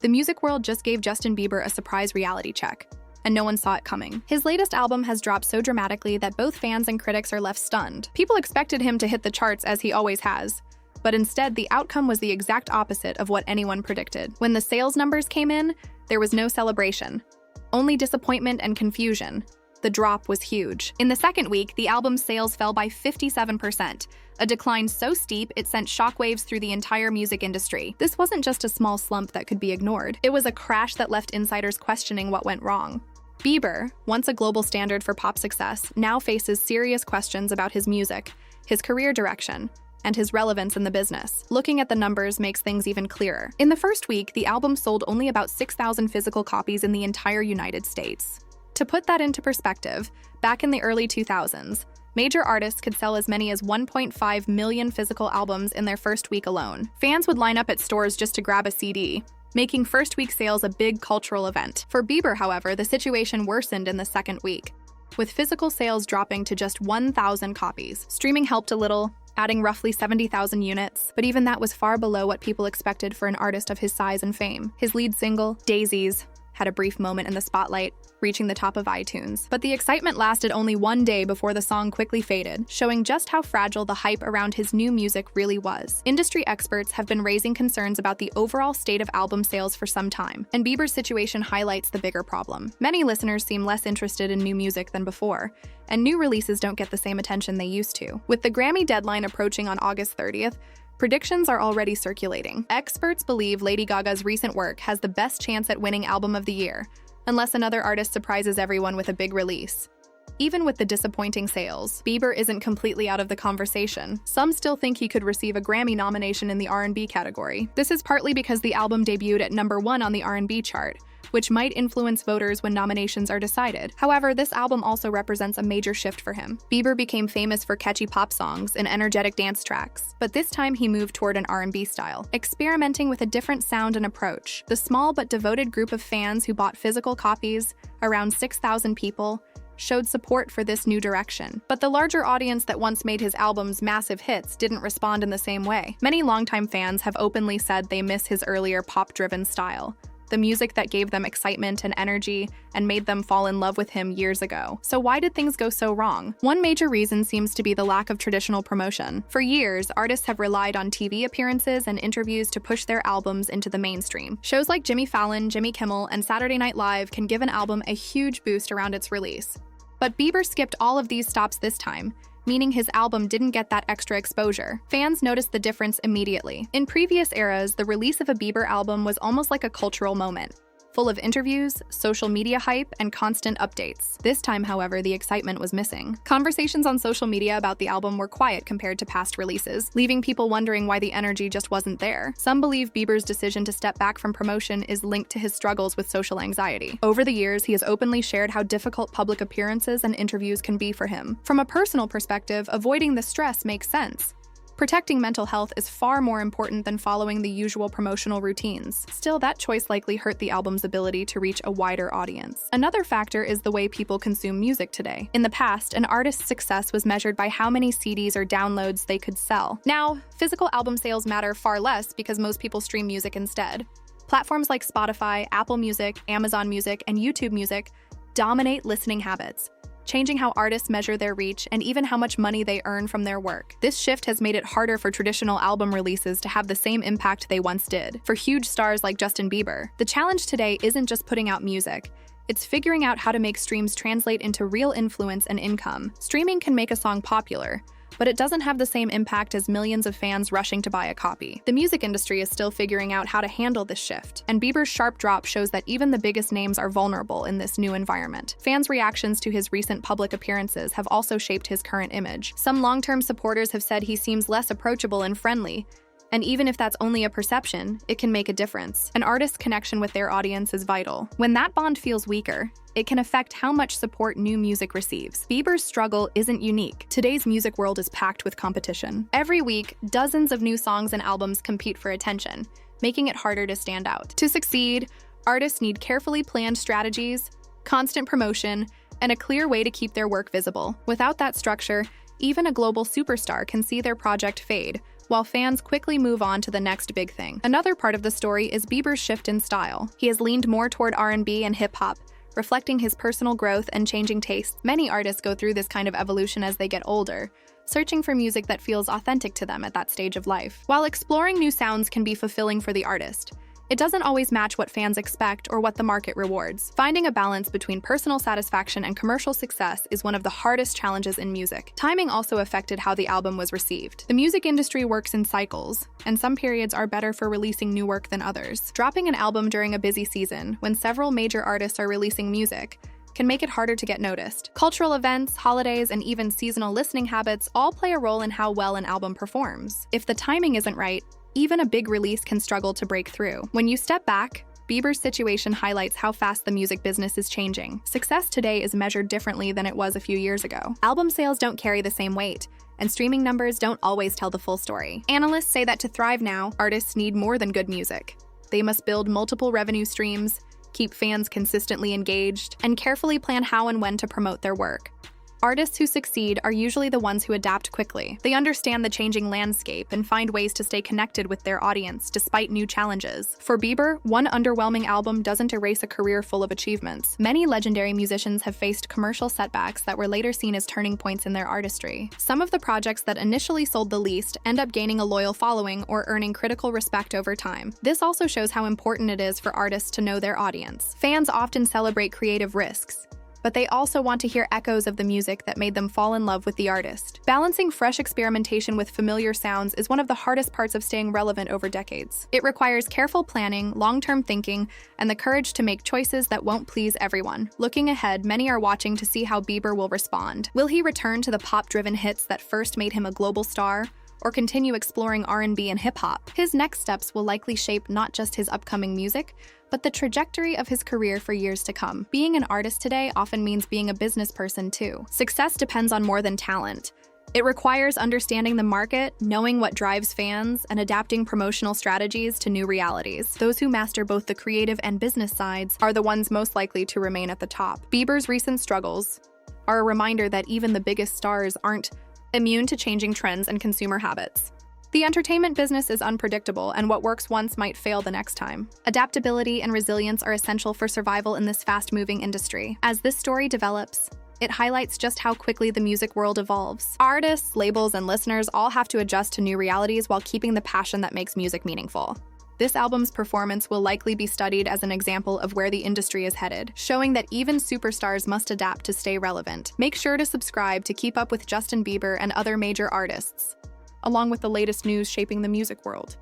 The music world just gave Justin Bieber a surprise reality check, and no one saw it coming. His latest album has dropped so dramatically that both fans and critics are left stunned. People expected him to hit the charts as he always has, but instead the outcome was the exact opposite of what anyone predicted. When the sales numbers came in, there was no celebration, only disappointment and confusion. The drop was huge. In the second week, the album's sales fell by 57%, a decline so steep it sent shockwaves through the entire music industry. This wasn't just a small slump that could be ignored. It was a crash that left insiders questioning what went wrong. Bieber, once a global standard for pop success, now faces serious questions about his music, his career direction, and his relevance in the business. Looking at the numbers makes things even clearer. In the first week, the album sold only about 6,000 physical copies in the entire United States. To put that into perspective, back in the early 2000s, major artists could sell as many as 1.5 million physical albums in their first week alone. Fans would line up at stores just to grab a CD, making first-week sales a big cultural event. For Bieber, however, the situation worsened in the second week, with physical sales dropping to just 1,000 copies. Streaming helped a little, adding roughly 70,000 units, but even that was far below what people expected for an artist of his size and fame. His lead single, Daisies, had a brief moment in the spotlight, reaching the top of iTunes. But the excitement lasted only one day before the song quickly faded, showing just how fragile the hype around his new music really was. Industry experts have been raising concerns about the overall state of album sales for some time, and Bieber's situation highlights the bigger problem. Many listeners seem less interested in new music than before, and new releases don't get the same attention they used to. With the Grammy deadline approaching on August 30th, predictions are already circulating. Experts believe Lady Gaga's recent work has the best chance at winning Album of the Year, unless another artist surprises everyone with a big release. Even with the disappointing sales, Bieber isn't completely out of the conversation. Some still think he could receive a Grammy nomination in the R&B category. This is partly because the album debuted at #1 on the R&B chart, which might influence voters when nominations are decided. However, this album also represents a major shift for him. Bieber became famous for catchy pop songs and energetic dance tracks, but this time he moved toward an R&B style, experimenting with a different sound and approach. The small but devoted group of fans who bought physical copies, around 6,000 people, showed support for this new direction. But the larger audience that once made his albums massive hits didn't respond in the same way. Many longtime fans have openly said they miss his earlier pop-driven style, the music that gave them excitement and energy and made them fall in love with him years ago. So why did things go so wrong? One major reason seems to be the lack of traditional promotion. For years, artists have relied on TV appearances and interviews to push their albums into the mainstream. Shows like Jimmy Fallon, Jimmy Kimmel, and Saturday Night Live can give an album a huge boost around its release. But Bieber skipped all of these stops this time, meaning his album didn't get that extra exposure. Fans noticed the difference immediately. In previous eras, the release of a Bieber album was almost like a cultural moment, full of interviews, social media hype, and constant updates. This time, however, the excitement was missing. Conversations on social media about the album were quiet compared to past releases, leaving people wondering why the energy just wasn't there. Some believe Bieber's decision to step back from promotion is linked to his struggles with social anxiety. Over the years, he has openly shared how difficult public appearances and interviews can be for him. From a personal perspective, avoiding the stress makes sense. Protecting mental health is far more important than following the usual promotional routines. Still, that choice likely hurt the album's ability to reach a wider audience. Another factor is the way people consume music today. In the past, an artist's success was measured by how many CDs or downloads they could sell. Now, physical album sales matter far less because most people stream music instead. Platforms like Spotify, Apple Music, Amazon Music, and YouTube Music dominate listening habits, changing how artists measure their reach and even how much money they earn from their work. This shift has made it harder for traditional album releases to have the same impact they once did. For huge stars like Justin Bieber, the challenge today isn't just putting out music. It's figuring out how to make streams translate into real influence and income. Streaming can make a song popular, but it doesn't have the same impact as millions of fans rushing to buy a copy. The music industry is still figuring out how to handle this shift, and Bieber's sharp drop shows that even the biggest names are vulnerable in this new environment. Fans' reactions to his recent public appearances have also shaped his current image. Some long-term supporters have said he seems less approachable and friendly, and even if that's only a perception, it can make a difference. An artist's connection with their audience is vital. When that bond feels weaker, it can affect how much support new music receives. Bieber's struggle isn't unique. Today's music world is packed with competition. Every week, dozens of new songs and albums compete for attention, making it harder to stand out. To succeed, artists need carefully planned strategies, constant promotion, and a clear way to keep their work visible. Without that structure, even a global superstar can see their project fade, while fans quickly move on to the next big thing. Another part of the story is Bieber's shift in style. He has leaned more toward R&B and hip-hop, reflecting his personal growth and changing tastes. Many artists go through this kind of evolution as they get older, searching for music that feels authentic to them at that stage of life. While exploring new sounds can be fulfilling for the artist, it doesn't always match what fans expect or what the market rewards. Finding a balance between personal satisfaction and commercial success is one of the hardest challenges in music. Timing also affected how the album was received. The music industry works in cycles, and some periods are better for releasing new work than others. Dropping an album during a busy season, when several major artists are releasing music, can make it harder to get noticed. Cultural events, holidays, and even seasonal listening habits all play a role in how well an album performs. If the timing isn't right, even a big release can struggle to break through. When you step back, Bieber's situation highlights how fast the music business is changing. Success today is measured differently than it was a few years ago. Album sales don't carry the same weight, and streaming numbers don't always tell the full story. Analysts say that to thrive now, artists need more than good music. They must build multiple revenue streams, keep fans consistently engaged, and carefully plan how and when to promote their work. Artists who succeed are usually the ones who adapt quickly. They understand the changing landscape and find ways to stay connected with their audience despite new challenges. For Bieber, one underwhelming album doesn't erase a career full of achievements. Many legendary musicians have faced commercial setbacks that were later seen as turning points in their artistry. Some of the projects that initially sold the least end up gaining a loyal following or earning critical respect over time. This also shows how important it is for artists to know their audience. Fans often celebrate creative risks, but they also want to hear echoes of the music that made them fall in love with the artist. Balancing fresh experimentation with familiar sounds is one of the hardest parts of staying relevant over decades. It requires careful planning, long-term thinking, and the courage to make choices that won't please everyone. Looking ahead, many are watching to see how Bieber will respond. Will he return to the pop-driven hits that first made him a global star, or continue exploring R&B and hip-hop? His next steps will likely shape not just his upcoming music, but the trajectory of his career for years to come. Being an artist today often means being a business person too. Success depends on more than talent. It requires understanding the market, knowing what drives fans, and adapting promotional strategies to new realities. Those who master both the creative and business sides are the ones most likely to remain at the top. Bieber's recent struggles are a reminder that even the biggest stars aren't immune to changing trends and consumer habits. The entertainment business is unpredictable, and what works once might fail the next time. Adaptability and resilience are essential for survival in this fast-moving industry. As this story develops, it highlights just how quickly the music world evolves. Artists, labels, and listeners all have to adjust to new realities while keeping the passion that makes music meaningful. This album's performance will likely be studied as an example of where the industry is headed, showing that even superstars must adapt to stay relevant. Make sure to subscribe to keep up with Justin Bieber and other major artists, along with the latest news shaping the music world.